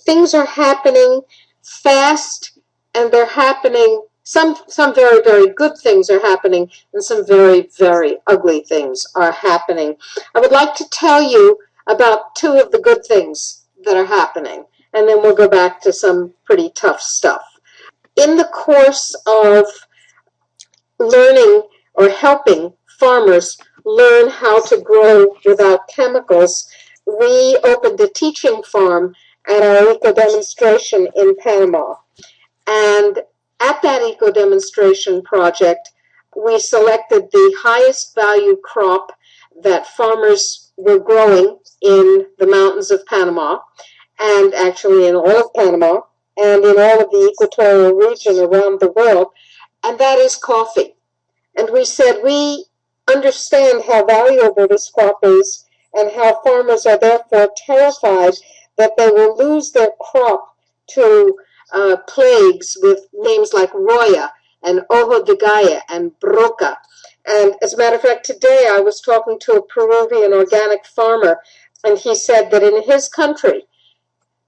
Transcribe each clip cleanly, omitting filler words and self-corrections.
things are happening fast, and they're happening, some very, very good things are happening, and some very, very ugly things are happening. I would like to tell you about two of the good things that are happening, and then we'll go back to some pretty tough stuff. In the course of learning or helping farmers learn how to grow without chemicals, we opened a teaching farm at our eco-demonstration in Panama. And at that eco-demonstration project, we selected the highest value crop that farmers were growing in the mountains of Panama, and actually in all of Panama, and in all of the equatorial region around the world, and that is coffee. And we said, we understand how valuable this crop is, and how farmers are therefore terrified that they will lose their crop to plagues with names like Roya and Ojo de Gaia and Broca. And as a matter of fact, today I was talking to a Peruvian organic farmer, and he said that in his country,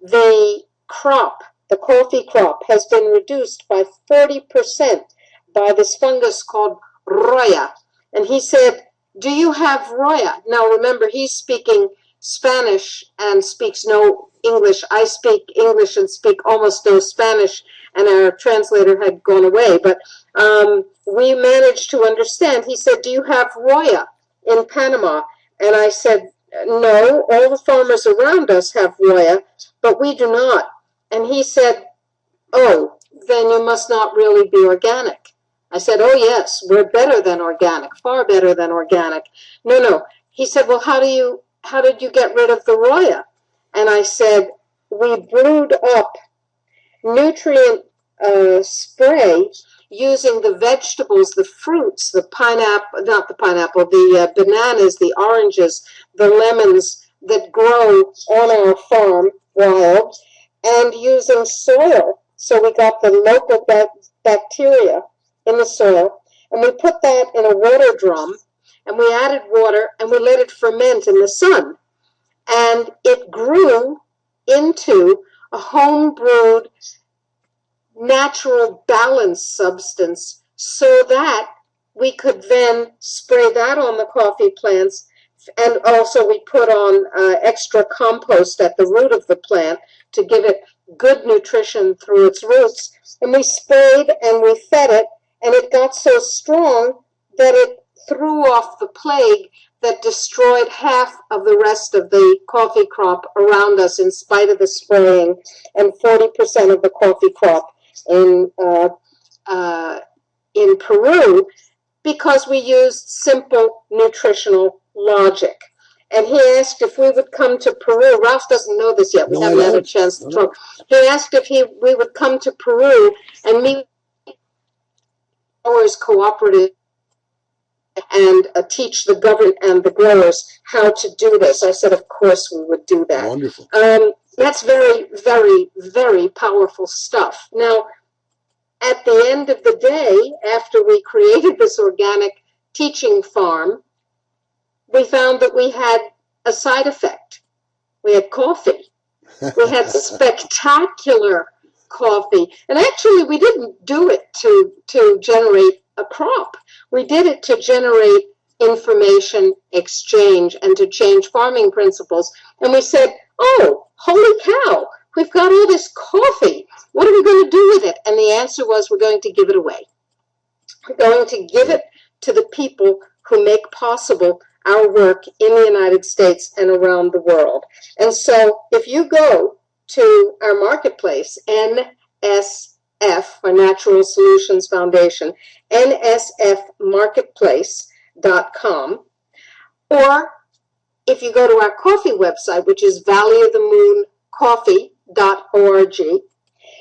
the crop, the coffee crop, has been reduced by 40% by this fungus called Roya. And he said, do you have Roya? Now remember, he's speaking Spanish and speaks no English. I speak English and speak almost no Spanish, and our translator had gone away. But we managed to understand. He said, do you have Roya in Panama? And I said, no, all the farmers around us have Roya, but we do not. And he said, oh, then you must not really be organic. I said, oh, yes, we're better than organic, far better than organic. No. He said, well, how did you get rid of the Roya? And I said, we brewed up nutrient spray using the vegetables, the fruits, the pineapple, not the pineapple, the bananas, the oranges, the lemons that grow on our farm wild, and using soil. So we got the local bacteria in the soil, and we put that in a water drum, and we added water, and we let it ferment in the sun. And it grew into a home-brewed natural balanced substance, so that we could then spray that on the coffee plants. And also we put on extra compost at the root of the plant to give it good nutrition through its roots. And we sprayed and we fed it, and it got so strong that it threw off the plague that destroyed half of the rest of the coffee crop around us in spite of the spraying, and 40% of the coffee crop in Peru, because we used simple nutritional logic. And he asked if we would come to Peru. Ralph doesn't know this yet. We haven't had a chance to talk. He asked if we would come to Peru and meet growers cooperative and teach the government and the growers how to do this. I said, of course we would do that. Wonderful. That's very, very, very powerful stuff. Now, at the end of the day, after we created this organic teaching farm, we found that we had a side effect. We had coffee. We had spectacular coffee. And actually, we didn't do it to generate a crop. We did it to generate information exchange and to change farming principles. And we said, oh, holy cow, we've got all this coffee. What are we going to do with it? And the answer was, we're going to give it away. We're going to give it to the people who make possible our work in the United States and around the world. And so if you go to our marketplace, NSF, or Natural Solutions Foundation, nsfmarketplace.com, or if you go to our coffee website, which is valleyofthemooncoffee.org,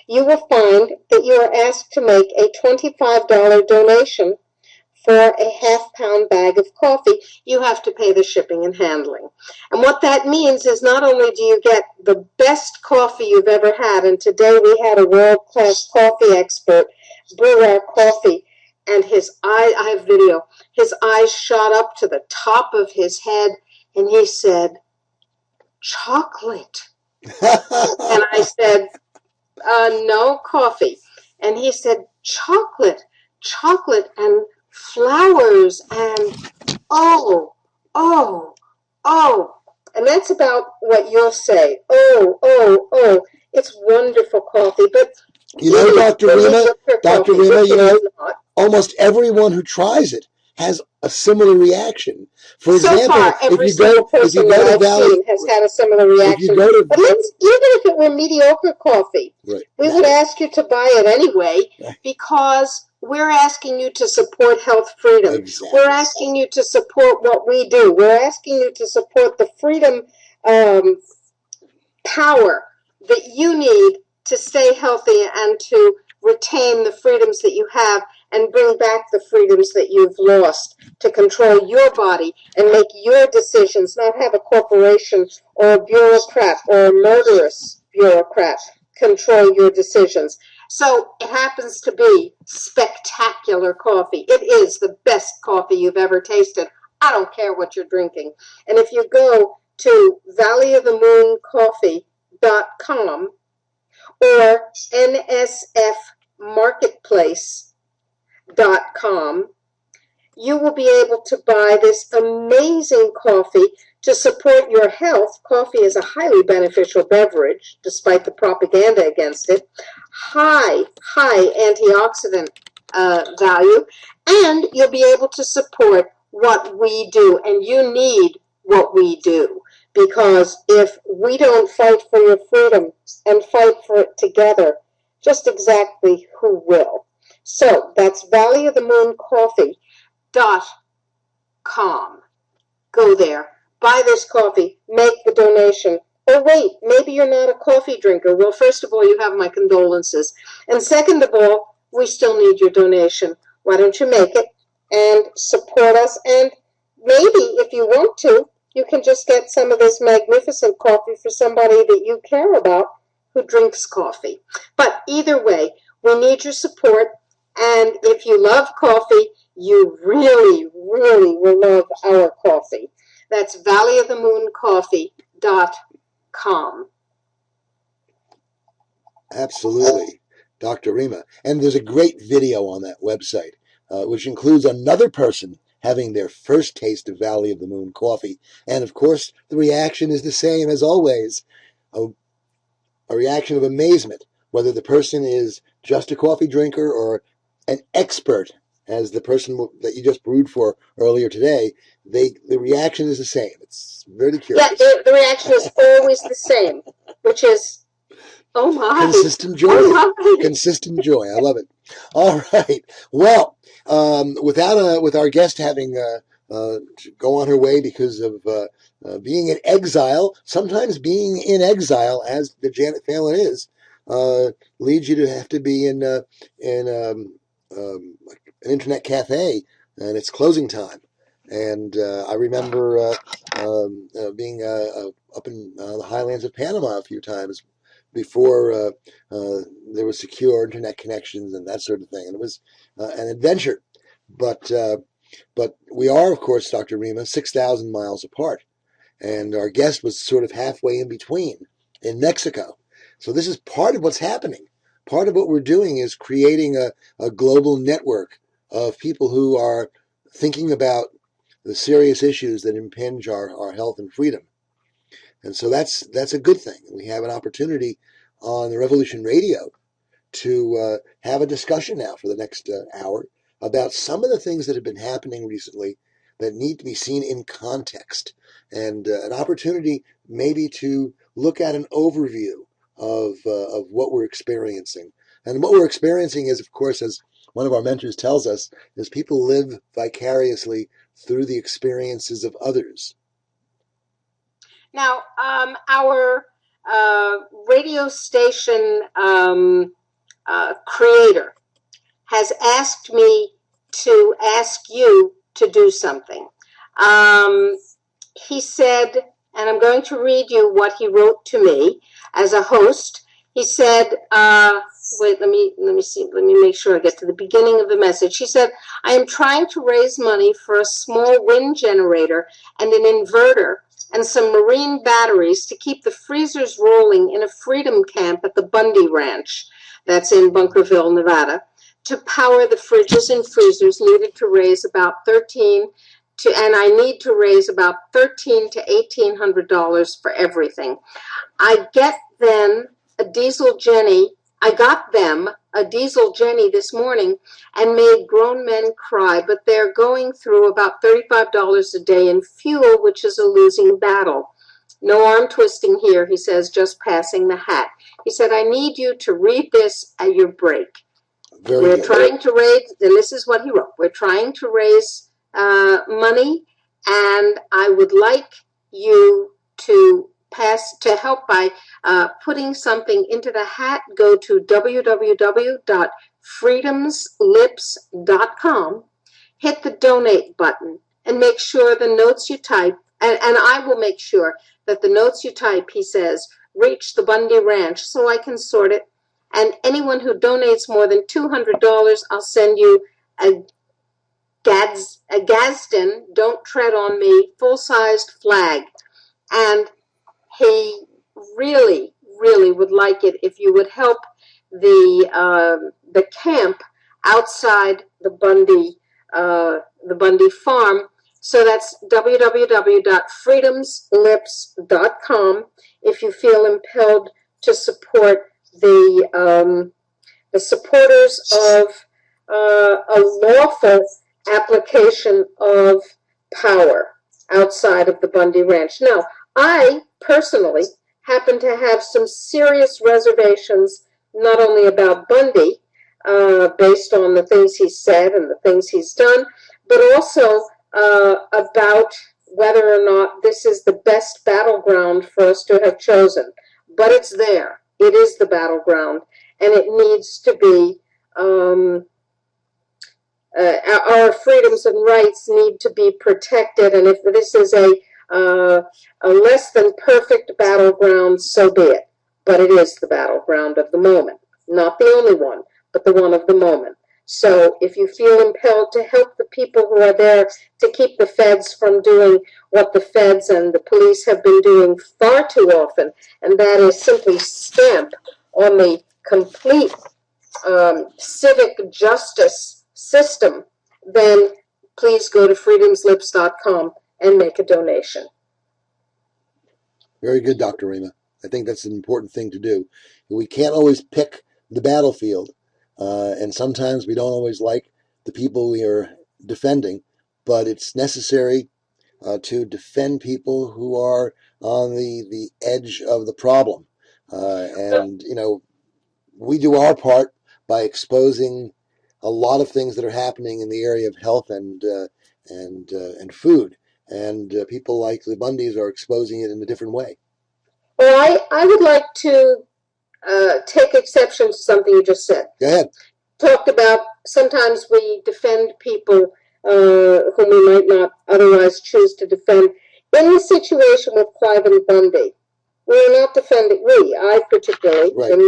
you will find that you are asked to make a $25 donation for a half-pound bag of coffee. You have to pay the shipping and handling. And what that means is not only do you get the best coffee you've ever had, and today we had a world-class coffee expert brew our coffee, and his eye, I have video, his eyes shot up to the top of his head, and he said, chocolate. And I said, no coffee. And he said, chocolate, chocolate and flowers and oh, oh, oh. And that's about what you'll say. Oh, oh, oh. It's wonderful coffee. But you know, Dr. Rima, you know, not, almost everyone who tries it has a similar reaction. For example, so far, every single person that I've seen has had a similar reaction. But even if it were mediocre coffee, right, we would ask you to buy it anyway, right, because we're asking you to support health freedom. Exactly. We're asking you to support what we do. We're asking you to support the freedom power that you need to stay healthy and to retain the freedoms that you have and bring back the freedoms that you've lost, to control your body and make your decisions, not have a corporation or a bureaucrat or a murderous bureaucrat control your decisions. So it happens to be spectacular coffee. It is the best coffee you've ever tasted. I don't care what you're drinking. And if you go to valleyofthemooncoffee.com or nsfmarketplace.com, you will be able to buy this amazing coffee to support your health. Coffee is a highly beneficial beverage, despite the propaganda against it. High antioxidant value, and you'll be able to support what we do, and you need what we do, because if we don't fight for your freedom and fight for it together, just exactly who will? So that's valleyofthemooncoffee.com. Go there, buy this coffee, make the donation. Oh wait, maybe you're not a coffee drinker. Well, first of all, you have my condolences. And second of all, we still need your donation. Why don't you make it and support us? And maybe if you want to, you can just get some of this magnificent coffee for somebody that you care about who drinks coffee. But either way, we need your support. And if you love coffee, you really, really will love our coffee. That's valleyofthemooncoffee.com. Absolutely, Dr. Rima. And there's a great video on that website, which includes another person having their first taste of Valley of the Moon coffee. And of course, the reaction is the same as always, a reaction of amazement, whether the person is just a coffee drinker or an expert, as the person that you just brewed for earlier today. The reaction is the same. It's very curious. Yeah, the reaction is always the same, which is, oh my. Consistent joy. Oh my. Consistent joy. I love it. All right. Well, with our guest having to go on her way because of being in exile, sometimes being in exile, as the Janet Phelan is, leads you to have to be in an internet cafe, and it's closing time. And I remember being up in the highlands of Panama a few times before there was secure internet connections and that sort of thing. And it was an adventure. But we are, of course, Dr. Rima, 6,000 miles apart. And our guest was sort of halfway in between in Mexico. So this is part of what's happening. Part of what we're doing is creating a global network of people who are thinking about the serious issues that impinge our health and freedom. And so that's a good thing. We have an opportunity on the Revolution Radio to have a discussion now for the next hour about some of the things that have been happening recently that need to be seen in context, and an opportunity maybe to look at an overview of what we're experiencing. And what we're experiencing is, of course, as one of our mentors tells us, is people live vicariously through the experiences of others. Now, our radio station creator has asked me to ask you to do something. He said, and I'm going to read you what he wrote to me as a host. He said, wait, let me make sure I get to the beginning of the message. He said, I am trying to raise money for a small wind generator and an inverter and some marine batteries to keep the freezers rolling in a freedom camp at the Bundy Ranch, that's in Bunkerville, Nevada, to power the fridges and freezers needed to raise about I need to raise about $1,300 to $1,800 for everything. I got them a diesel Jenny this morning and made grown men cry, but they're going through about $35 a day in fuel, which is a losing battle. No arm twisting here, he says, just passing the hat. He said, I need you to read this at your break. We're trying to raise, and this is what he wrote, we're trying to raise money, and I would like you to help by putting something into the hat. Go to www.freedomslips.com, hit the donate button, and make sure the notes you type, and I will make sure that the notes you type, he says, reach the Bundy Ranch so I can sort it. And anyone who donates more than $200, I'll send you a Gadsden, Don't Tread on Me, full-sized flag. And he really, really would like it if you would help the camp outside the Bundy farm. So that's www.freedomslips.com if you feel impelled to support the supporters of a lawful application of power outside of the Bundy Ranch. Now, I personally happen to have some serious reservations, not only about Bundy, based on the things he's said and the things he's done, but also about whether or not this is the best battleground for us to have chosen. But it's there. It is the battleground, and it needs to be, our freedoms and rights need to be protected, and if this is a less than perfect battleground, so be it. But it is the battleground of the moment. Not the only one, but the one of the moment. So if you feel impelled to help the people who are there to keep the feds from doing what the feds and the police have been doing far too often, and that is simply stamp on the complete civic justice system, then please go to freedomslips.com and make a donation. Very good, Dr. Rima. I think that's an important thing to do. We can't always pick the battlefield, and sometimes we don't always like the people we are defending, but it's necessary to defend people who are on the edge of the problem. And, you know, we do our part by exposing a lot of things that are happening in the area of health and food. And people like the Bundys are exposing it in a different way. Well, I would like to take exception to something you just said. Go ahead. Talked about sometimes we defend people whom we might not otherwise choose to defend. In the situation with Clive and Bundy, we are not defending, I particularly, right, in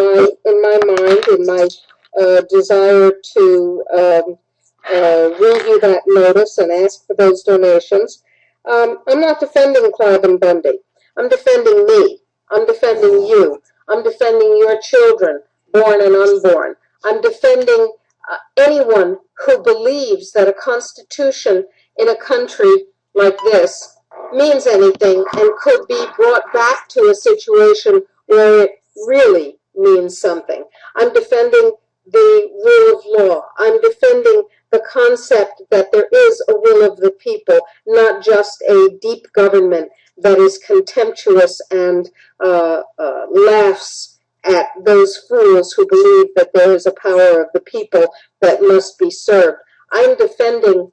my mind, in my desire to review that notice and ask for those donations, I'm not defending Clive and Bundy. I'm defending me. I'm defending you. I'm defending your children, born and unborn. I'm defending anyone who believes that a constitution in a country like this means anything and could be brought back to a situation where it really means something. I'm defending the rule of law. I'm defending the concept that there is a will of the people, not just a deep government that is contemptuous and laughs at those fools who believe that there is a power of the people that must be served. I'm defending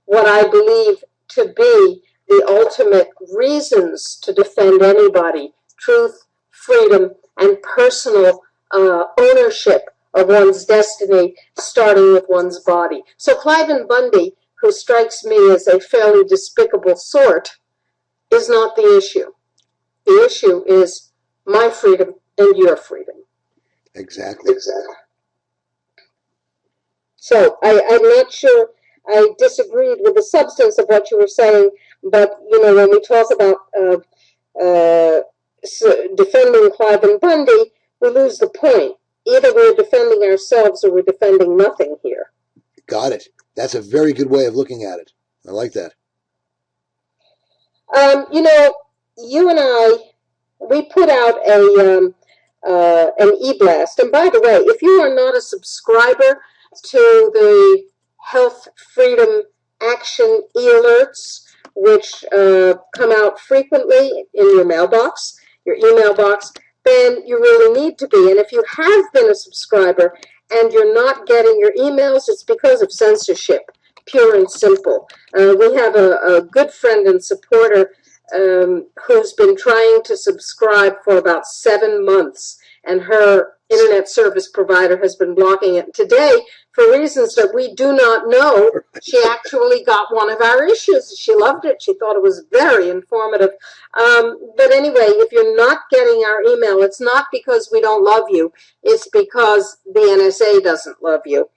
what I believe to be the ultimate reasons to defend anybody: truth, freedom, and personal ownership of one's destiny, starting with one's body. So Clive and Bundy, who strikes me as a fairly despicable sort, is not the issue. The issue is my freedom and your freedom. Exactly. So I'm not sure I disagreed with the substance of what you were saying, But, when we talk about defending Clive and Bundy, we lose the point. Either we're defending ourselves or we're defending nothing here. Got it. That's a very good way of looking at it. I like that. You and I, we put out an e-blast. And by the way, if you are not a subscriber to the Health Freedom Action e-alerts, which come out frequently in your mailbox, your email box, then you really need to be. And if you have been a subscriber and you're not getting your emails, it's because of censorship, pure and simple. We have a good friend and supporter who's been trying to subscribe for about 7 months, and her internet service provider has been blocking it. Today, for reasons that we do not know, she actually got one of our issues. She loved it. She thought it was very informative. But anyway, if you're not getting our email, it's not because we don't love you. It's because the NSA doesn't love you.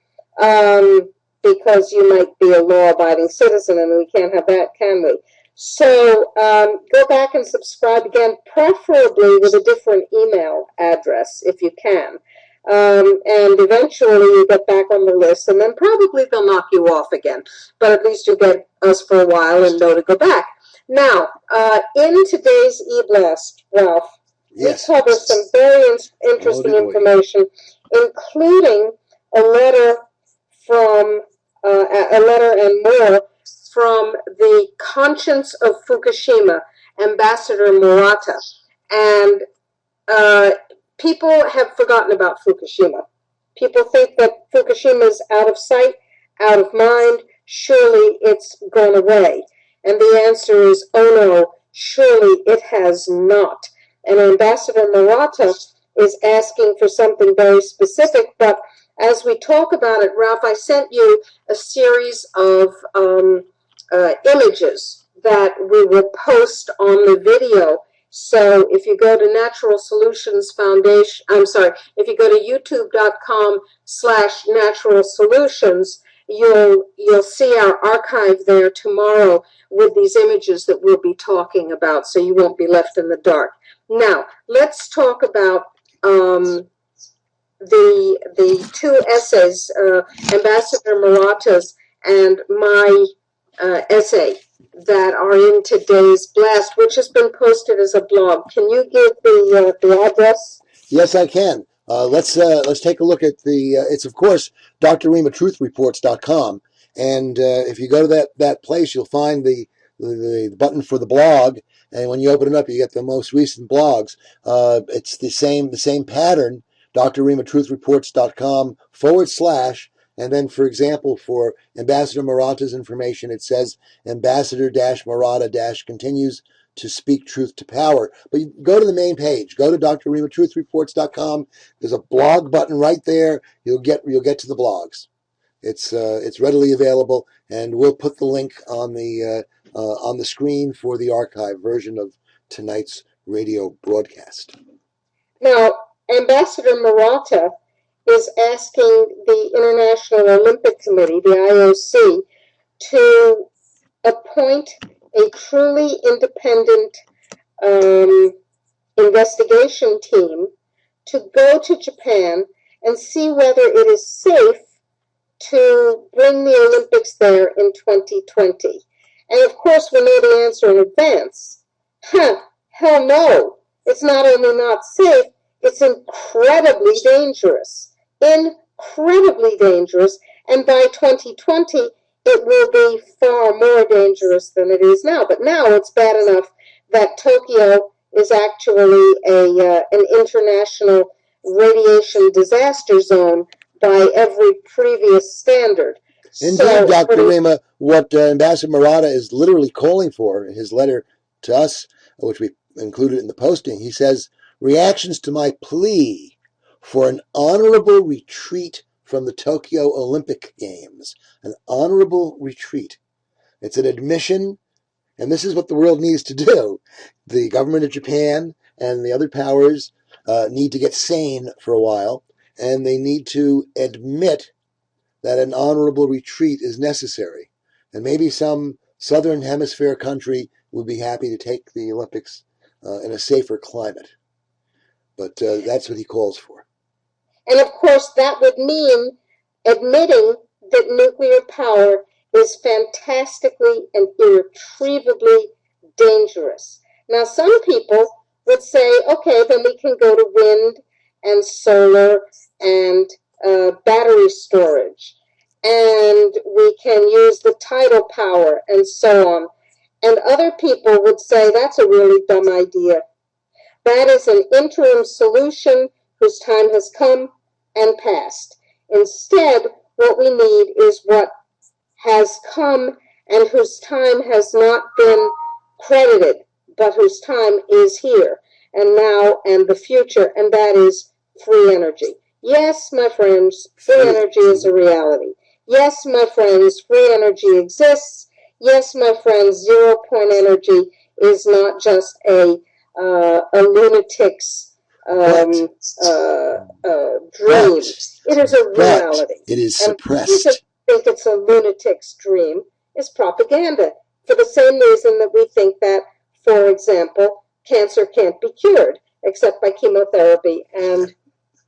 Because you might be a law-abiding citizen, and we can't have that, can we? So go back and subscribe again, preferably with a different email address if you can. And eventually you get back on the list, and then probably they'll knock you off again. But at least you'll get us for a while and know to go back. Now, in today's e-blast, Ralph, yes, we cover some very interesting information, including a letter from a letter and more from the conscience of Fukushima, Ambassador Murata. And people have forgotten about Fukushima. People think that Fukushima is out of sight, out of mind. Surely it's gone away. And the answer is, oh no, surely it has not. And Ambassador Murata is asking for something very specific, but as we talk about it, Ralph, I sent you a series of images that we will post on the video. So if you go to Natural Solutions Foundation, if you go to youtube.com/Natural Solutions, you'll see our archive there tomorrow with these images that we'll be talking about, so you won't be left in the dark. Now, let's talk about the two essays, Ambassador Murata's and my essay, that are in today's blast, which has been posted as a blog. Can you give the address? Yes, I can. Let's take a look at the. It's of course drrematruthreports.com, and if you go to that place, you'll find the button for the blog, and when you open it up, you get the most recent blogs. It's the same pattern. drrematruthreports.com / and then, for example, for Ambassador Murata's information, it says Ambassador-Murata- continues to speak truth to power. But you go to the main page. Go to drrematruthreports.com. There's a blog button right there. You'll get to the blogs. It's readily available, and we'll put the link on the screen for the archive version of tonight's radio broadcast. Now, Ambassador Murata is asking the International Olympic Committee, the IOC, to appoint a truly independent investigation team to go to Japan and see whether it is safe to bring the Olympics there in 2020. And of course, we know the answer in advance. Hell no. It's not only not safe, it's incredibly dangerous. Incredibly dangerous. And by 2020, it will be far more dangerous than it is now. But now it's bad enough that Tokyo is actually an international radiation disaster zone by every previous standard. Indeed, Dr. Rima, what Ambassador Murata is literally calling for in his letter to us, which we included in the posting, he says, reactions to my plea for an honorable retreat from the Tokyo Olympic Games. An honorable retreat. It's an admission, and this is what the world needs to do. The government of Japan and the other powers need to get sane for a while, and they need to admit that an honorable retreat is necessary. And maybe some Southern Hemisphere country would be happy to take the Olympics in a safer climate. But that's what he calls for. And of course, that would mean admitting that nuclear power is fantastically and irretrievably dangerous. Now, some people would say, okay, then we can go to wind and solar and battery storage, and we can use the tidal power and so on. And other people would say that's a really dumb idea. That is an interim solution whose time has come and passed. Instead, what we need is what has come and whose time has not been credited, but whose time is here and now and the future, and that is free energy. Yes, my friends, free energy is a reality. Yes, my friends, free energy exists. Yes, my friends, 0 point energy is not just a lunatic's dream. It is a reality. It is suppressed. And think it's a lunatic's dream is propaganda, for the same reason that we think that, for example, cancer can't be cured except by chemotherapy and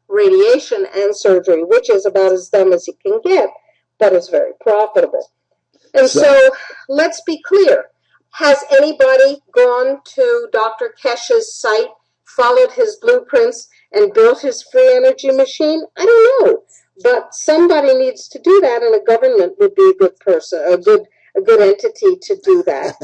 radiation and surgery, which is about as dumb as you can get, but is very profitable. And so let's be clear. Has anybody gone to Dr. Kesh's site, followed his blueprints, and built his free energy machine? I don't know. But somebody needs to do that, and a government would be a good person, a good entity to do that.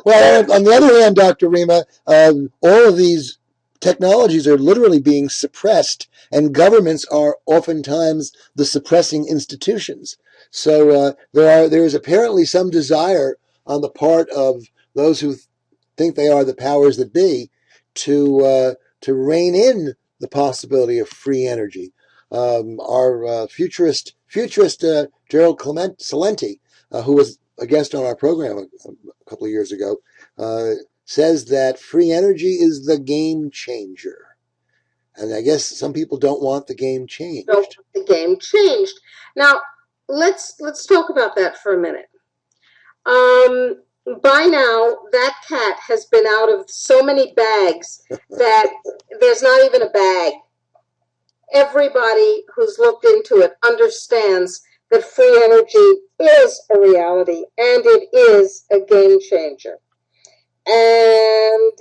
Well, on the other hand, Dr. Rima, all of these technologies are literally being suppressed, and governments are oftentimes the suppressing institutions. So there is apparently some desire on the part of those who think they are the powers that be to rein in the possibility of free energy. Our futurist Gerald Celente, who was a guest on our program a couple of years ago, says that free energy is the game changer. And I guess some people don't want the game changed. Don't want the game changed. Now, let's talk about that for a minute. By now, that cat has been out of so many bags that there's not even a bag. Everybody who's looked into it understands that free energy is a reality and it is a game changer. And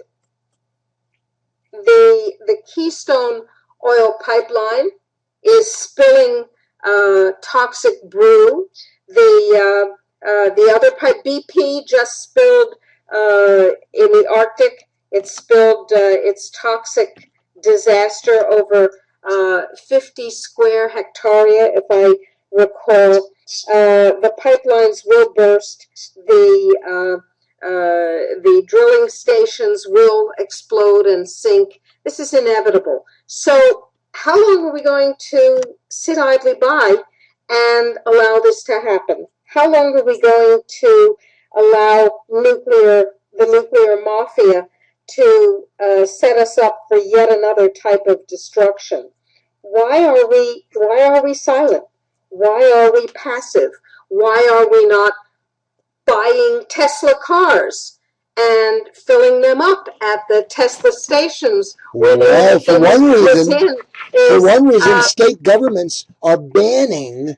the Keystone oil pipeline is spilling toxic brew. The other pipe, BP, just spilled in the Arctic. It spilled its toxic disaster over 50 square hectarea, if I recall. The pipelines will burst. The drilling stations will explode and sink. This is inevitable. So how long are we going to sit idly by and allow this to happen? How long are we going to allow the nuclear mafia to set us up for yet another type of destruction? Why are we silent? Why are we passive? Why are we not buying Tesla cars and filling them up at the Tesla stations? Well, for one reason, state governments are banning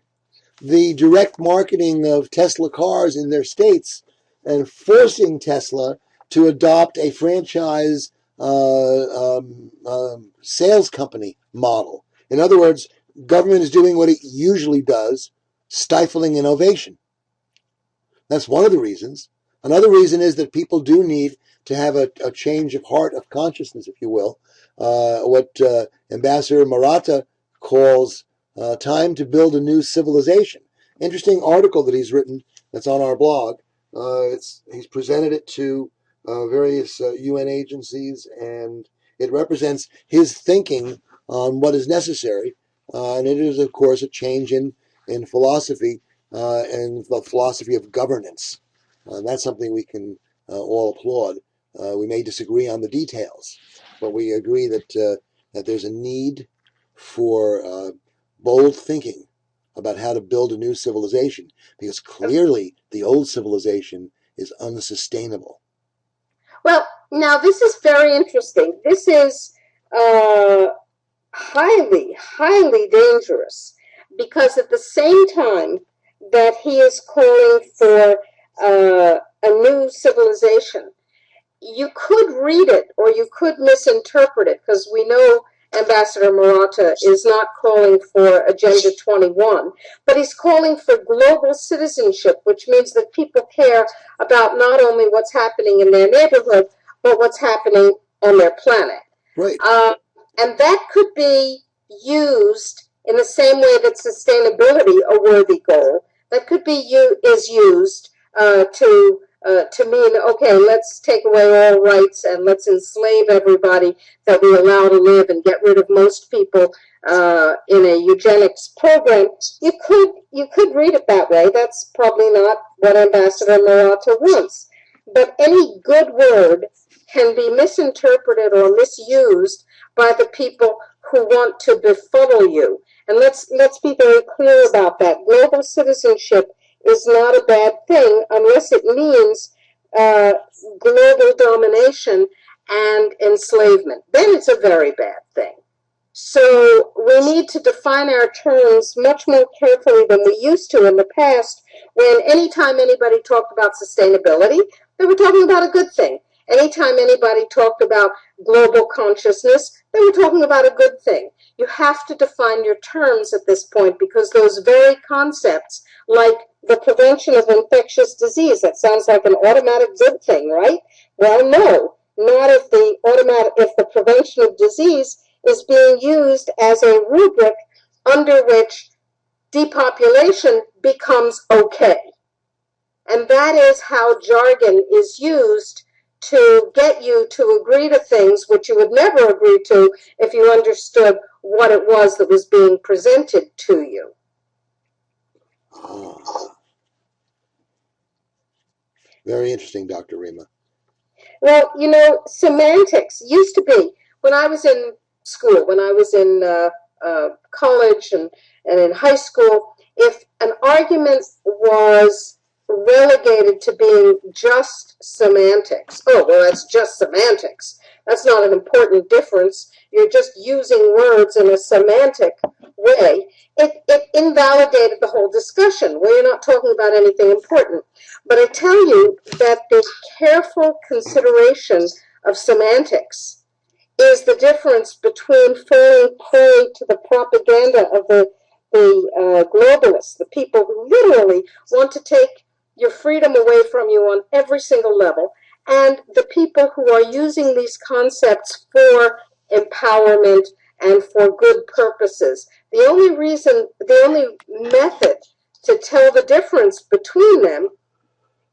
the direct marketing of Tesla cars in their states and forcing Tesla to adopt a franchise sales company model. In other words, government is doing what it usually does, stifling innovation. That's one of the reasons. Another reason is that people do need to have a change of heart, of consciousness, if you will. What Ambassador Maratta calls time to build a new civilization. Interesting article that he's written that's on our blog. He's presented it to various UN agencies, and it represents his thinking on what is necessary. And it is, of course, a change in philosophy and the philosophy of governance. That's something we can all applaud. We may disagree on the details, but we agree that there's a need for bold thinking about how to build a new civilization, because clearly the old civilization is unsustainable. Well, now this is very interesting. This is highly, highly dangerous, because at the same time that he is calling for a new civilization, you could read it or you could misinterpret it, because we know Ambassador Murata is not calling for Agenda 21, but he's calling for global citizenship, which means that people care about not only what's happening in their neighborhood, but what's happening on their planet. Right. And that could be used in the same way that sustainability, a worthy goal, that could be used to mean, okay, let's take away all rights and let's enslave everybody that we allow to live and get rid of most people in a eugenics program. You could read it that way. That's probably not what Ambassador Murata wants. But any good word can be misinterpreted or misused by the people who want to befuddle you. And let's be very clear about that. Global citizenship is not a bad thing unless it means global domination and enslavement. Then it's a very bad thing. So we need to define our terms much more carefully than we used to in the past, when anytime anybody talked about sustainability, they were talking about a good thing. Anytime anybody talked about global consciousness, they were talking about a good thing. You have to define your terms at this point, because those very concepts, like the prevention of infectious disease, that sounds like an automatic good thing, right? Well, no, not if the prevention of disease is being used as a rubric under which depopulation becomes okay. And that is how jargon is used to get you to agree to things which you would never agree to if you understood what it was that was being presented to you. Very interesting, Dr. Rima. Well, you know, semantics used to be, when I was in school, when I was in college and in high school, if an argument was relegated to being just semantics, oh, well, that's just semantics. That's not an important difference. You're just using words in a semantic way. It invalidated the whole discussion, where you're not talking about anything important. But I tell you that the careful consideration of semantics is the difference between falling prey to the propaganda of the globalists, the people who literally want to take your freedom away from you on every single level, and the people who are using these concepts for empowerment and for good purposes. The only method to tell the difference between them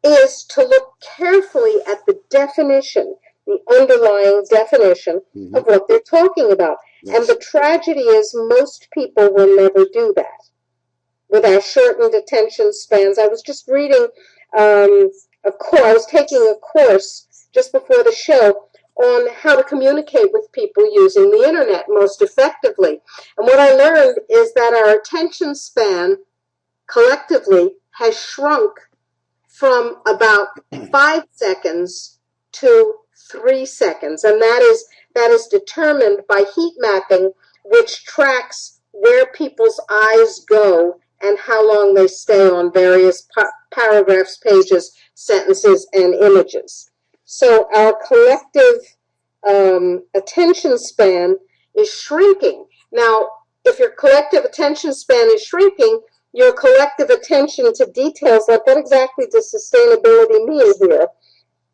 is to look carefully at the definition, the underlying definition of what they're talking about. Yes. And the tragedy is most people will never do that. With our shortened attention spans, I was just reading I was taking a course just before the show on how to communicate with people using the internet most effectively. And what I learned is that our attention span collectively has shrunk from about 5 seconds to 3 seconds. And that is determined by heat mapping, which tracks where people's eyes go and how long they stay on various paragraphs, pages, sentences, and images. So our collective attention span is shrinking. Now, if your collective attention span is shrinking, your collective attention to details, like what exactly does sustainability mean here,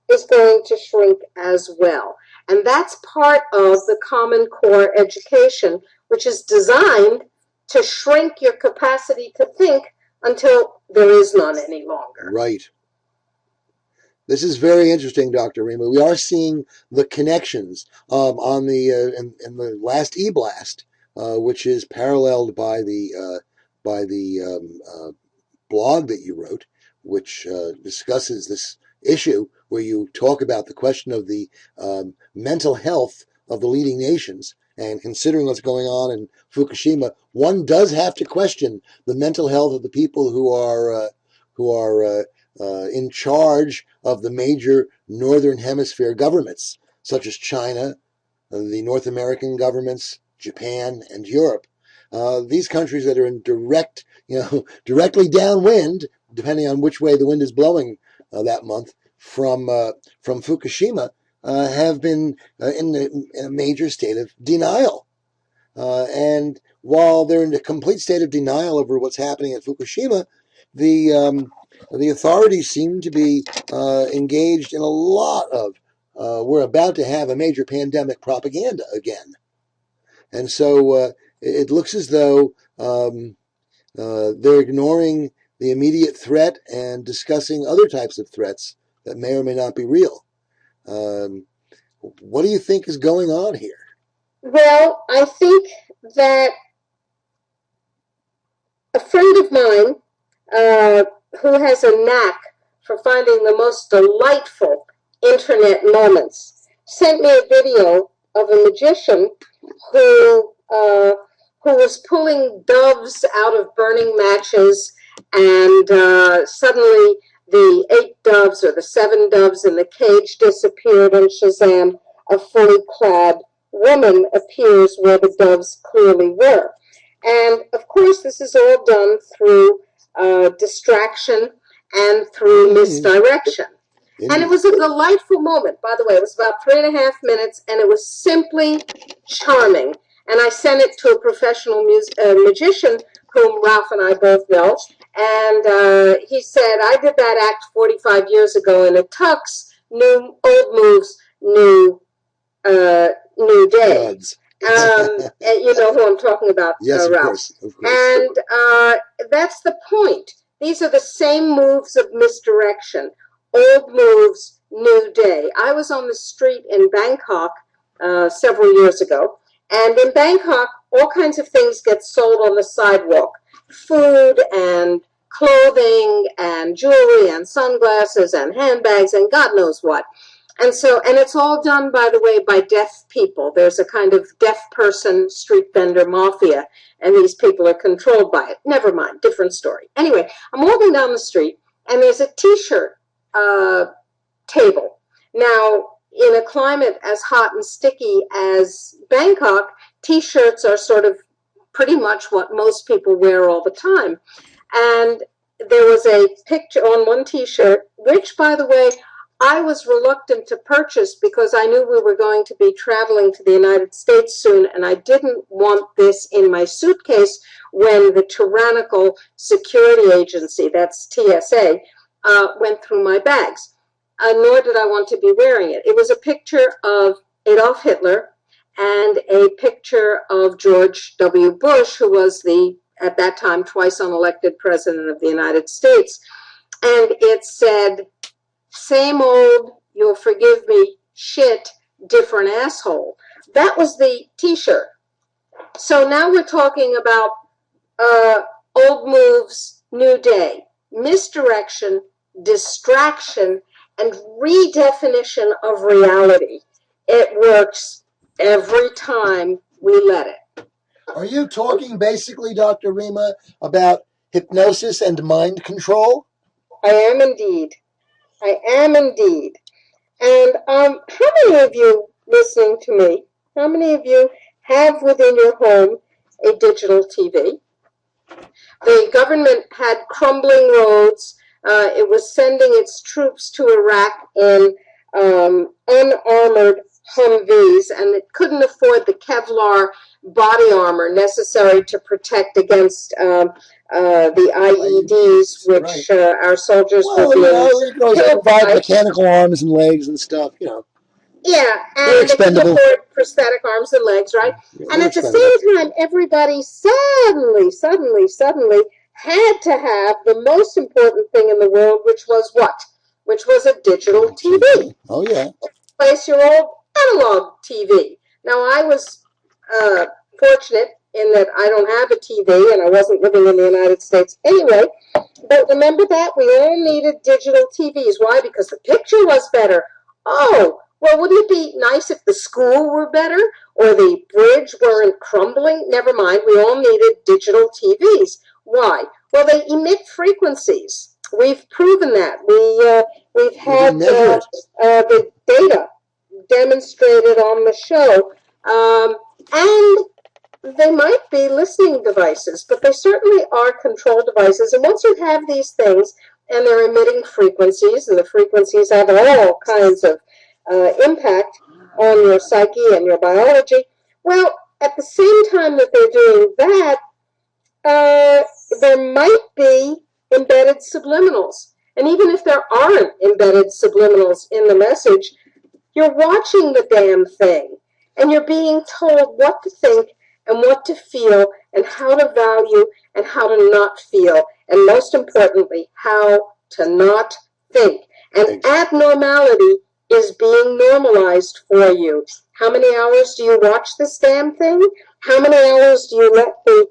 is going to shrink as well. And that's part of the Common Core education, which is designed to shrink your capacity to think until there is none any longer. Right. This is very interesting, Dr. Rima. We are seeing the connections on the in the last e-blast, which is paralleled by the blog that you wrote, which discusses this issue, where you talk about the question of the mental health of the leading nations. And considering what's going on in Fukushima, one does have to question the mental health of the people who are in charge of the major Northern Hemisphere governments, such as China, the North American governments, Japan, and Europe. These countries that are in directly downwind, depending on which way the wind is blowing that month, from Fukushima, have been in a major state of denial. And while they're in a complete state of denial over what's happening at Fukushima, the authorities seem to be engaged in a lot of we're about to have a major pandemic propaganda again. And so it looks as though they're ignoring the immediate threat and discussing other types of threats that may or may not be real. What do you think is going on here? Well, I think that a friend of mine who has a knack for finding the most delightful internet moments sent me a video of a magician who was pulling doves out of burning matches, and suddenly the 8 doves or the 7 doves in the cage disappeared, and Shazam, a fully clad woman appears where the doves clearly were. And of course, this is all done through distraction and through misdirection. And it was a delightful moment. By the way, it was about 3.5 minutes, and it was simply charming. And I sent it to a professional magician whom Ralph and I both know. And he said, I did that act 45 years ago in a tux, new old moves, new day. And you know who I'm talking about, yes, Ralph. Of course. And that's the point. These are the same moves of misdirection. Old moves, new day. I was on the street in Bangkok several years ago, and in Bangkok, all kinds of things get sold on the sidewalk. Food and clothing and jewelry and sunglasses and handbags and God knows what. And it's all done, by the way, by deaf people. There's a kind of deaf person street vendor mafia, and these people are controlled by it. Never mind, different story. Anyway, I'm walking down the street, and there's a T-shirt table. Now, in a climate as hot and sticky as Bangkok, T-shirts are sort of pretty much what most people wear all the time. And there was a picture on one T-shirt, which, by the way, I was reluctant to purchase because I knew we were going to be traveling to the United States soon, and I didn't want this in my suitcase when the tyrannical security agency, that's TSA, went through my bags. Nor did I want to be wearing it. It was a picture of Adolf Hitler and a picture of George W. Bush, who was at that time, twice unelected president of the United States. And it said, same old, you'll forgive me, shit, different asshole. That was the T-shirt. So now we're talking about old moves, new day, misdirection, distraction, and redefinition of reality. It works every time we let it. Are you talking basically, Dr. Rima, about hypnosis and mind control? I am indeed. I am indeed. And how many of you listening to me, how many of you have within your home a digital TV? The government had crumbling roads. It was sending its troops to Iraq in unarmored Humvees, and it couldn't afford the Kevlar body armor necessary to protect against the IEDs, which our soldiers were being killed by. Mechanical arms and legs and stuff, Yeah, and they couldn't afford prosthetic arms and legs, right? And at the same time, everybody suddenly had to have the most important thing in the world, which was what? Which was a digital TV. Oh, yeah. Replace your old analog TV. Now, I was fortunate in that I don't have a TV and I wasn't living in the United States anyway. But remember that? We all needed digital TVs. Why? Because the picture was better. Oh, well, wouldn't it be nice if the school were better or the bridge weren't crumbling? Never mind. We all needed digital TVs. Why? Well, they emit frequencies. We've proven that. We've had the data demonstrated on the show. And they might be listening devices, but they certainly are control devices. And once you have these things and they're emitting frequencies, and the frequencies have all kinds of impact on your psyche and your biology, well, at the same time that they're doing that, there might be embedded subliminals. And even if there aren't embedded subliminals in the message, you're watching the damn thing, and you're being told what to think and what to feel and how to value and how to not feel, and most importantly, how to not think. And abnormality is being normalized for you. How many hours do you watch this damn thing? How many hours do you let the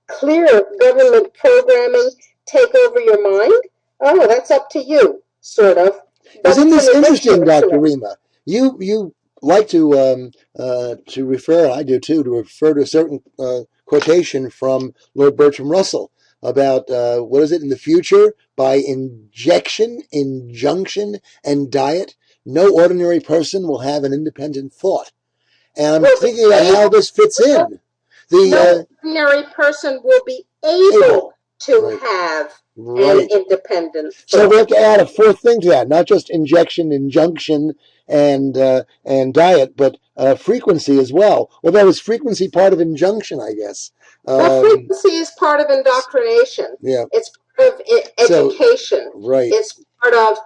clear government programming take over your mind? Oh, that's up to you, sort of. Isn't this interesting, Dr. Rima? You like to refer, I do too, to refer to a certain quotation from Lord Bertram Russell about, what is it, in the future, by injection, injunction, and diet, no ordinary person will have an independent thought. And I'm thinking about how this fits in. No ordinary person will be able to have an independent thought. So we have to add a fourth thing to that, not just injection, injunction, and diet, but frequency as well. Although is frequency part of injunction, I guess. Well, frequency is part of indoctrination. Yeah. It's part of education. It's part of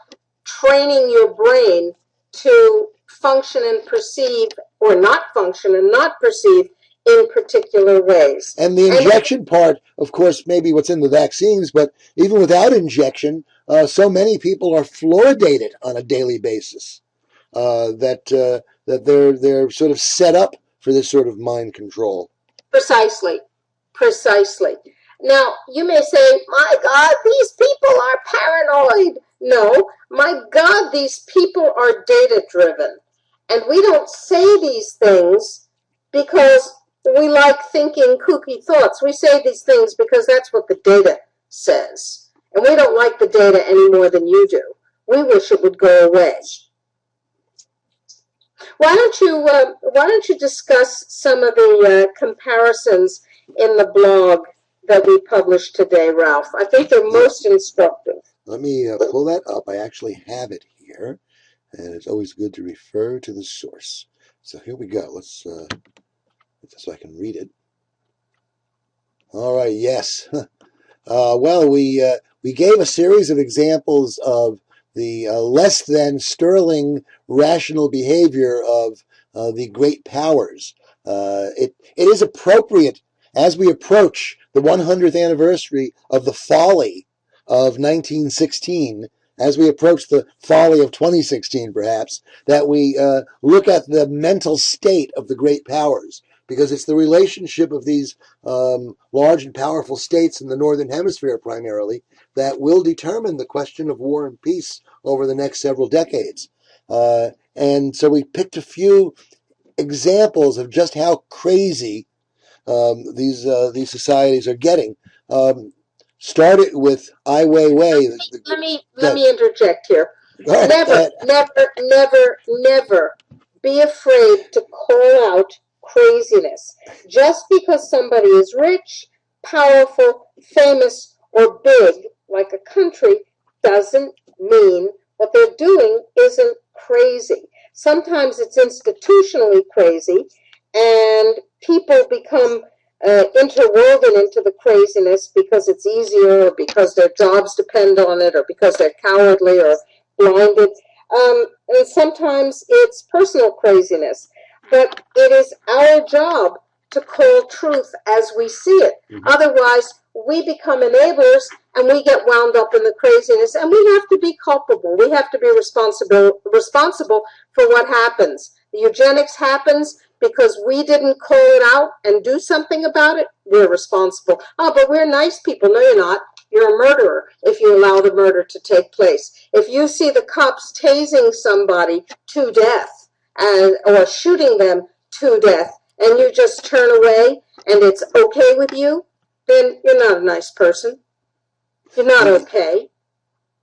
training your brain to function and perceive, or not function and not perceive, in particular ways. And the injection part, of course, maybe what's in the vaccines, but even without injection, so many people are fluoridated on a daily basis that they're sort of set up for this sort of mind control. Precisely. Now, you may say, my God, these people are paranoid. No, my God, these people are data-driven. And we don't say these things because we like thinking kooky thoughts. We say these things because that's what the data says. And we don't like the data any more than you do. We wish it would go away. Why don't you discuss some of the comparisons in the blog that we published today, Ralph? I think they're most instructive. Let me pull that up. I actually have it here, and it's always good to refer to the source. So here we go. Let's so I can read it. All right. Yes. Well, we gave a series of examples of the less than sterling rational behavior of the great powers. It is appropriate as we approach the 100th anniversary of the folly of 1916, as we approach the folly of 2016, perhaps, that we look at the mental state of the great powers, because it's the relationship of these large and powerful states in the Northern Hemisphere primarily that will determine the question of war and peace over the next several decades. And so we picked a few examples of just how crazy these societies are getting. Started with Ai Weiwei. Let me interject here. Never be afraid to call out craziness. Just because somebody is rich, powerful, famous, or big, like a country, doesn't mean what they're doing isn't crazy. Sometimes it's institutionally crazy, and people become interwoven into the craziness because it's easier, or because their jobs depend on it, or because they're cowardly or blinded. And sometimes it's personal craziness. But it is our job to call truth as we see it. Mm-hmm. Otherwise, we become enablers and we get wound up in the craziness, and we have to be culpable. We have to be responsible for what happens. The eugenics happens because we didn't call it out and do something about it. We're responsible. Oh, but we're nice people. No, you're not. You're a murderer if you allow the murder to take place. If you see the cops tasing somebody to death or shooting them to death, and you just turn away and it's okay with you, then you're not a nice person. You're not okay.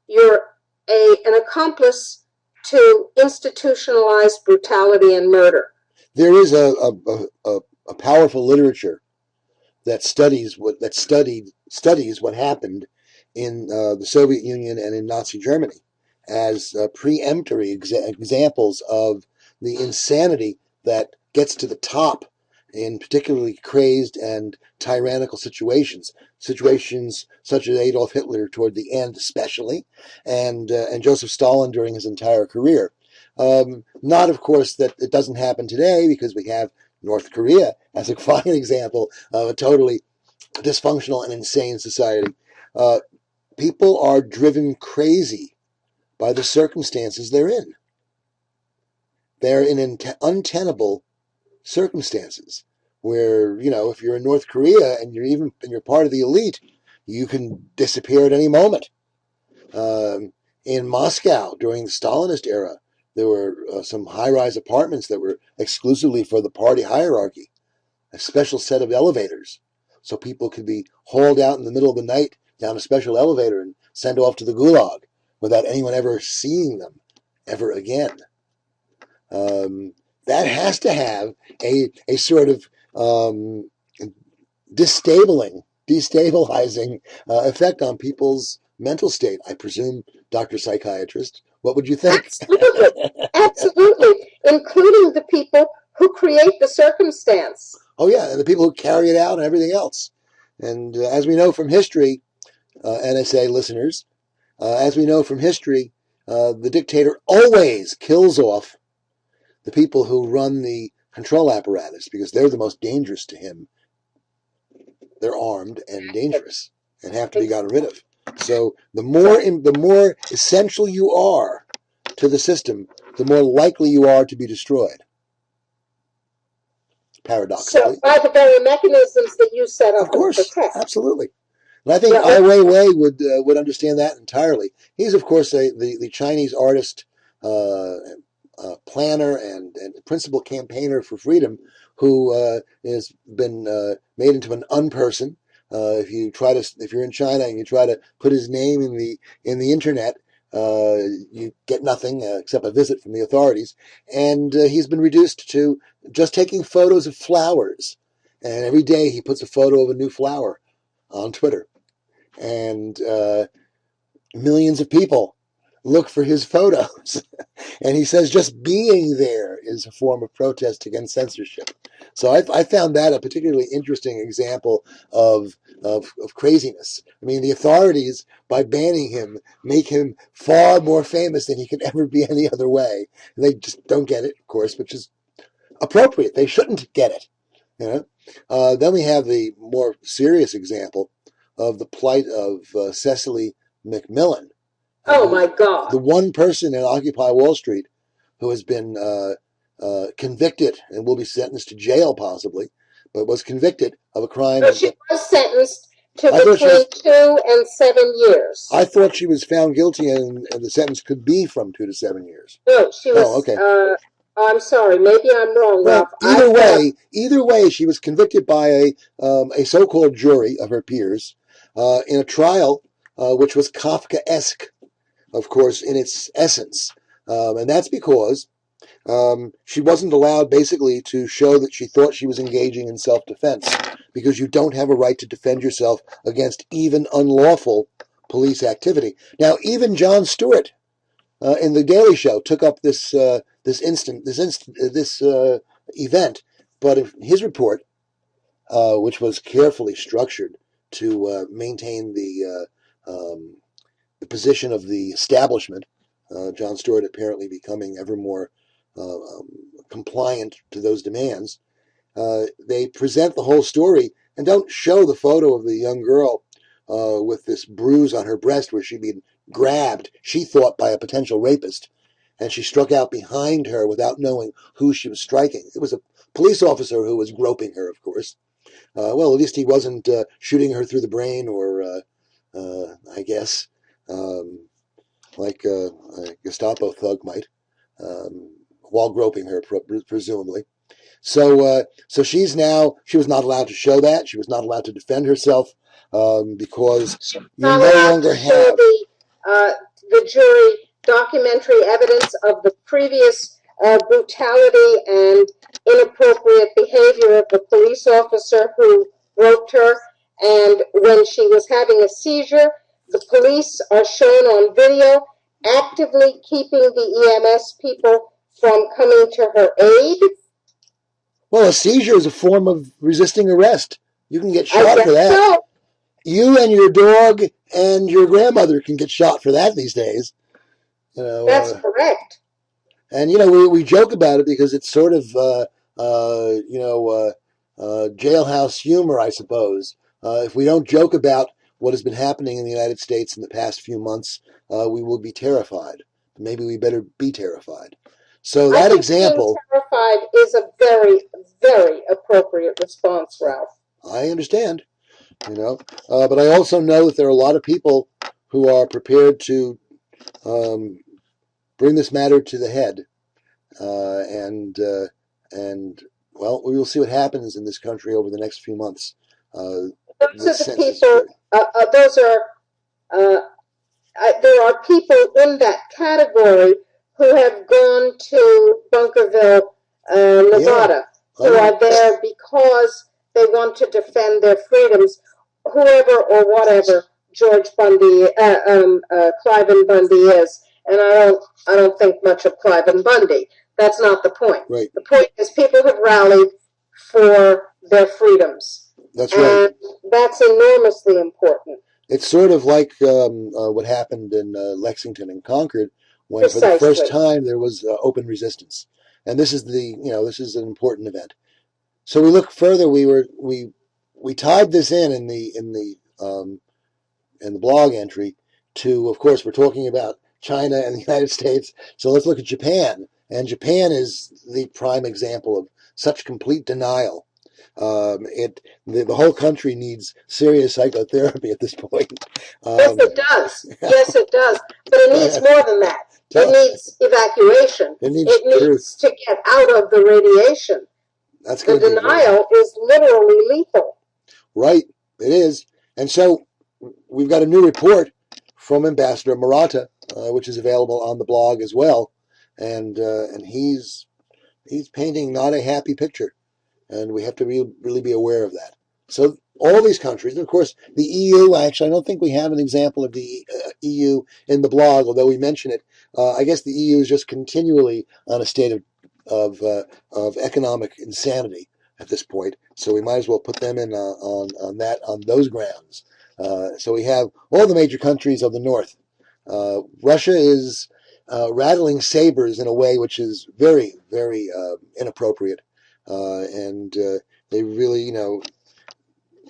you're an accomplice to institutionalized brutality and murder. There is a powerful literature that studies what happened in the Soviet Union and in Nazi Germany as preemptory examples of the insanity that gets to the top in particularly crazed and tyrannical situations such as Adolf Hitler toward the end especially, and Joseph Stalin during his entire career. Not, of course, that it doesn't happen today, because we have North Korea as a fine example of a totally dysfunctional and insane society. People are driven crazy by the circumstances they're in. They're in untenable circumstances where, if you're in North Korea and you're part of the elite, you can disappear at any moment. In Moscow during the Stalinist era, there were some high-rise apartments that were exclusively for the party hierarchy, a special set of elevators, so people could be hauled out in the middle of the night down a special elevator and sent off to the gulag without anyone ever seeing them ever again. That has to have a sort of destabilizing effect on people's mental state, I presume, Dr. Psychiatrist. What would you think? Absolutely. Absolutely. Including the people who create the circumstance. Oh, yeah, and the people who carry it out and everything else. And as we know from history, NSA listeners, as we know from history, the dictator always kills off the people who run the control apparatus, because they're the most dangerous to him. They're armed and dangerous and have to be gotten rid of. So the more essential you are to the system, the more likely you are to be destroyed. Paradoxically. So by the very mechanisms that you set up, of course, to protect. Absolutely. And I think Ai Weiwei would understand that entirely. He's, of course, the Chinese artist, planner, and principal campaigner for freedom, who has been made into an unperson. If you're in China and you try to put his name in the internet, you get nothing except a visit from the authorities. And he's been reduced to just taking photos of flowers. And every day he puts a photo of a new flower on Twitter. And millions of people look for his photos. And he says just being there is a form of protest against censorship. So I found that a particularly interesting example of craziness. I mean, the authorities, by banning him, make him far more famous than he could ever be any other way. And they just don't get it, of course, which is appropriate. They shouldn't get it. Then we have the more serious example of the plight of Cecily McMillan. Oh, my God. The one person in Occupy Wall Street who has been convicted and will be sentenced to jail possibly, but was convicted of a crime. No, she was sentenced to between 2 and 7 years. I thought she was found guilty and the sentence could be from 2 to 7 years. No, she was... Oh, okay. I'm sorry. Maybe I'm wrong, Ralph. Either way, she was convicted by a so-called jury of her peers in a trial which was Kafkaesque, of course, in its essence. And that's because she wasn't allowed basically to show that she thought she was engaging in self-defense, because you don't have a right to defend yourself against even unlawful police activity. Now, even Jon Stewart in The Daily Show took up this event, but in his report, which was carefully structured to maintain the position of the establishment, Jon Stewart apparently becoming ever more compliant to those demands, they present the whole story and don't show the photo of the young girl with this bruise on her breast where she'd been grabbed, she thought, by a potential rapist, and she struck out behind her without knowing who she was striking. It was a police officer who was groping her, of course. Well, at least he wasn't shooting her through the brain or, I guess, like a Gestapo thug might, while groping her, presumably. So she was not allowed to show that. She was not allowed to defend herself because you no longer have the jury documentary evidence of the previous brutality and inappropriate behavior of the police officer who roped her. And when she was having a seizure, the police are shown on video actively keeping the EMS people from coming to her aid. Well, a seizure is a form of resisting arrest. You can get shot for that. So. You and your dog and your grandmother can get shot for that these days. That's correct. And we joke about it because it's sort of jailhouse humor, I suppose. If we don't joke about what has been happening in the United States in the past few months, we will be terrified. Maybe we better be terrified. So that example, being terrified is a very, very appropriate response, Ralph. I understand, but I also know that there are a lot of people who are prepared to bring this matter to the head, and well, we will see what happens in this country over the next few months. Those are the people. There are people in that category who have gone to Bunkerville, Nevada, who are there because they want to defend their freedoms, whoever or whatever George Bundy, Cliven Bundy is. And I don't think much of Cliven Bundy. That's not the point. Right. The point is people have rallied for their freedoms. That's right. And that's enormously important. It's sort of like what happened in Lexington and Concord, when for the first time there was open resistance, and this is this is an important event. So we look further. We tied this in the blog entry to, of course, we're talking about China and the United States. So let's look at Japan, and Japan is the prime example of such complete denial. The whole country needs serious psychotherapy at this point. Yes, it does. Yes, it does. But it needs more than that. It needs evacuation. It needs to get out of the radiation. The denial is literally lethal. Right, it is. And so we've got a new report from Ambassador Murata, which is available on the blog as well, and he's painting not a happy picture. And we have to really be aware of that. So all these countries, and of course the EU, actually I don't think we have an example of the EU in the blog, although we mention it. I guess the EU is just continually on a state of economic insanity at this point. So we might as well put them in on those grounds. So we have all the major countries of the North. Russia is rattling sabers in a way which is very, very inappropriate. And they really,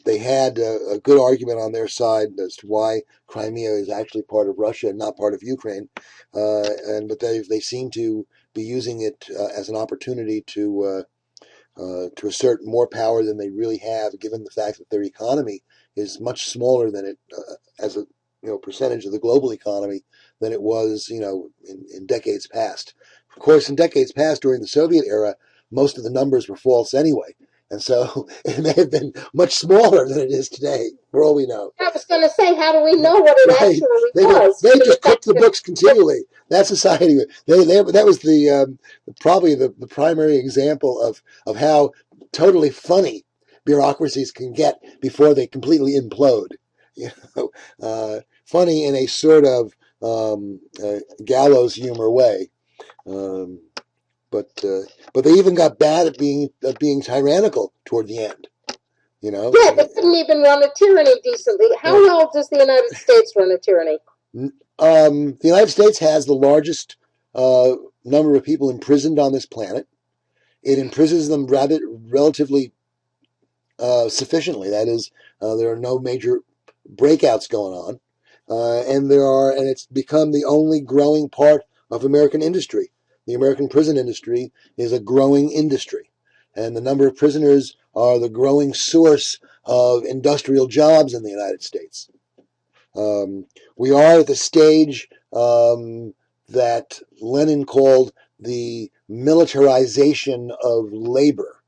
they had a good argument on their side as to why Crimea is actually part of Russia and not part of Ukraine. But they seem to be using it as an opportunity to assert more power than they really have, given the fact that their economy is much smaller than it as a percentage of the global economy than it was in decades past. Of course, in decades past, during the Soviet era, most of the numbers were false anyway. And so it may have been much smaller than it is today, for all we know. I was going to say, how do we know what it actually was? They just cooked the books continually. That society, that was probably the primary example of how totally funny bureaucracies can get before they completely implode. Funny in a sort of gallows humor way. But they even got bad at being tyrannical toward the end. Yeah, they couldn't even run a tyranny decently. How well does the United States run a tyranny? The United States has the largest number of people imprisoned on this planet. It imprisons them relatively sufficiently. That is, there are no major breakouts going on, and it's become the only growing part of American industry. The American prison industry is a growing industry, and the number of prisoners are the growing source of industrial jobs in the United States. We are at the stage that Lenin called the militarization of labor.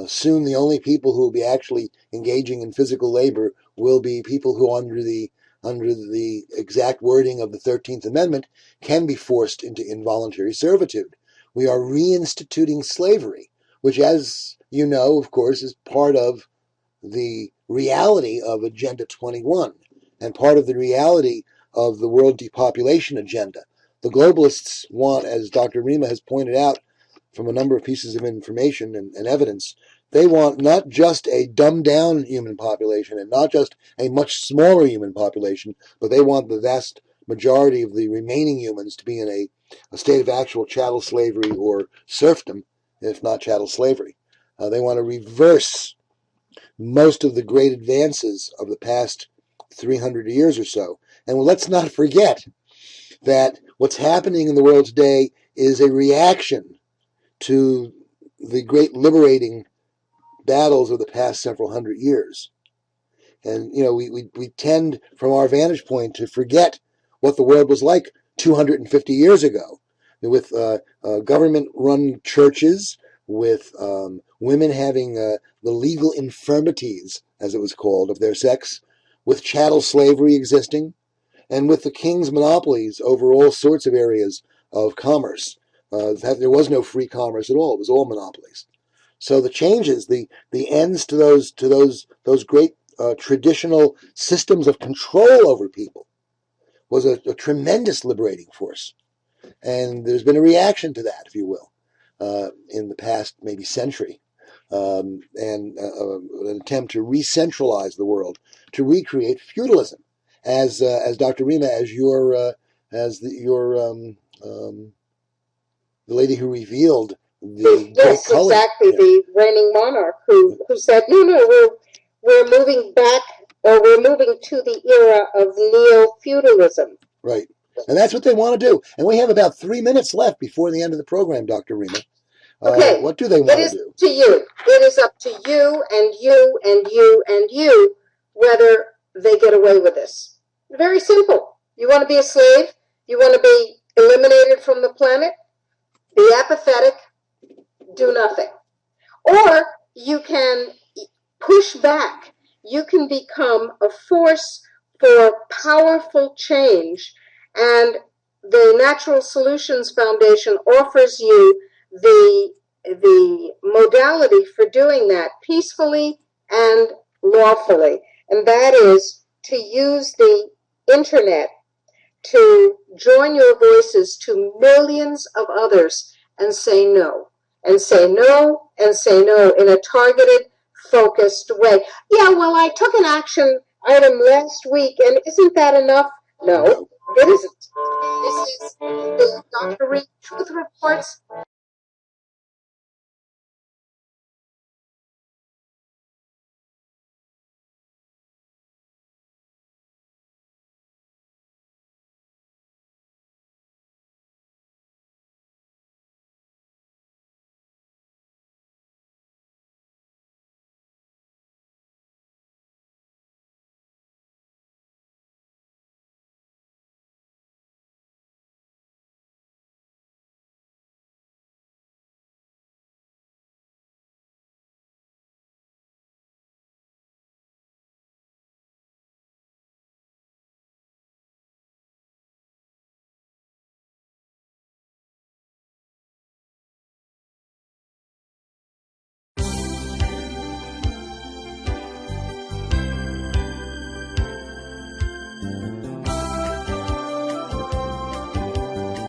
Soon the only people who will be actually engaging in physical labor will be people who are under the under the exact wording of the 13th Amendment, can be forced into involuntary servitude. We are reinstituting slavery, which, as you know, of course, is part of the reality of Agenda 21 and part of the reality of the world depopulation agenda. The globalists want, as Dr. Rima has pointed out from a number of pieces of information and evidence, they want not just a dumbed down human population and not just a much smaller human population, but they want the vast majority of the remaining humans to be in a state of actual chattel slavery or serfdom, if not chattel slavery. They want to reverse most of the great advances of the past 300 years or so. And let's not forget that what's happening in the world today is a reaction to the great liberating battles of the past several hundred years. And, we tend, from our vantage point, to forget what the world was like 250 years ago with government-run churches, with women having the legal infirmities, as it was called, of their sex, with chattel slavery existing, and with the king's monopolies over all sorts of areas of commerce. There was no free commerce at all. It was all monopolies. So the changes, the ends to those great traditional systems of control over people was a tremendous liberating force. And there's been a reaction to that, if you will, in the past maybe century, and an attempt to re-centralize the world, to recreate feudalism, as Dr. Rima, the lady who revealed the yes, great color. Exactly. Yeah. The reigning monarch who said, no, we're moving back, or we're moving to the era of neo-feudalism. Right. And that's what they want to do. And we have about 3 minutes left before the end of the program, Dr. Rima. Okay. What do they want to do? To you. It is up to you and you and you and you whether they get away with this. Very simple. You want to be a slave? You want to be eliminated from the planet? Be apathetic. Do nothing. Or you can push back. You can become a force for powerful change, and the Natural Solutions Foundation offers you the modality for doing that peacefully and lawfully, and that is to use the internet to join your voices to millions of others and say no. And say no, and say no in a targeted, focused way. Yeah, well, I took an action item last week, and isn't that enough? No, it isn't. This is the Dr. Reed Truth Reports